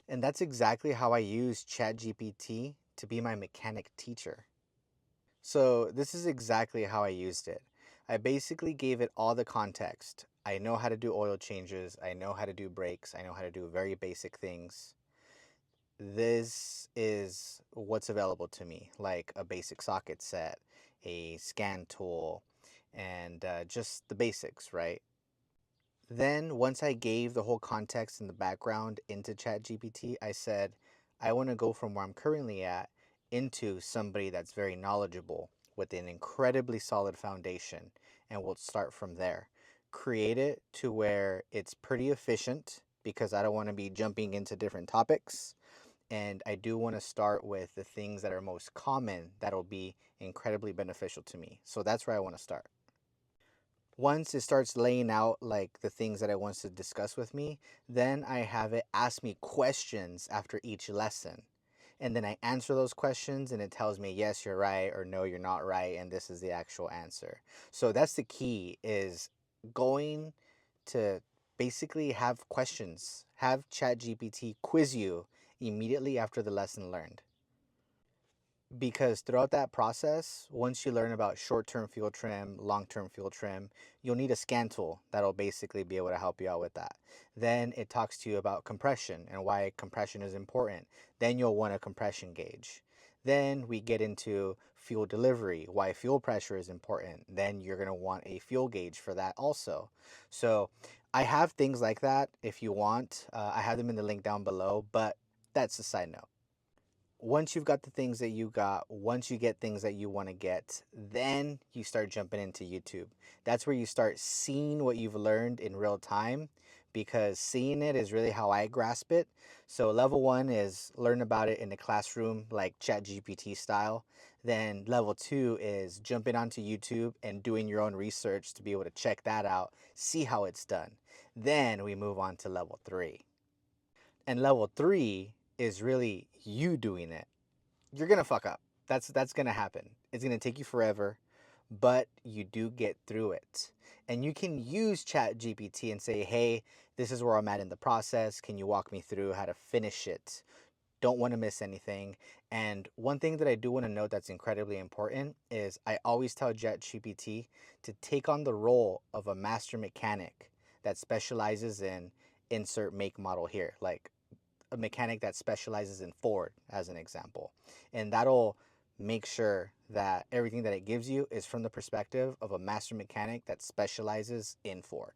And that's exactly how I use ChatGPT to be my mechanic teacher. So this is exactly how I used it. I basically gave it all the context. I know how to do oil changes. I know how to do brakes. I know how to do very basic things. This is what's available to me, like a basic socket set, a scan tool, and just the basics, right? Then, once I gave the whole context and the background into ChatGPT, I said, I want to go from where I'm currently at into somebody that's very knowledgeable with an incredibly solid foundation. And we'll start from there. Create it to where it's pretty efficient because I don't want to be jumping into different topics. And I do want to start with the things that are most common that'll be incredibly beneficial to me. So that's where I want to start. Once it starts laying out like the things that it wants to discuss with me, then I have it ask me questions after each lesson. And then I answer those questions and it tells me, yes, you're right, or no, you're not right, and this is the actual answer. So that's the key is going to basically have questions, have ChatGPT quiz you immediately after the lesson learned. Because throughout that process, once you learn about short-term fuel trim, long-term fuel trim, you'll need a scan tool that'll basically be able to help you out with that. Then it talks to you about compression and why compression is important. Then you'll want a compression gauge. Then we get into fuel delivery, why fuel pressure is important. Then you're going to want a fuel gauge for that also. So I have things like that if you want. I have them in the link down below, but that's a side note. Once you've got the things that you got, once you get things that you want to get, then you start jumping into YouTube. That's where you start seeing what you've learned in real time because seeing it is really how I grasp it. So, level one is learn about it in the classroom, like ChatGPT style. Then, level two is jumping onto YouTube and doing your own research to be able to check that out, see how it's done. Then we move on to level three. And level three is really you doing it. You're gonna fuck up. That's gonna happen. It's gonna take you forever, but you do get through it. And you can use Chat GPT and say, hey, this is where I'm at in the process. Can you walk me through how to finish it? Don't want to miss anything. And one thing that I do want to note that's incredibly important is I always tell ChatGPT to take on the role of a master mechanic that specializes in insert make model here. Like a mechanic that specializes in Ford, as an example. And that'll make sure that everything that it gives you is from the perspective of a master mechanic that specializes in Ford.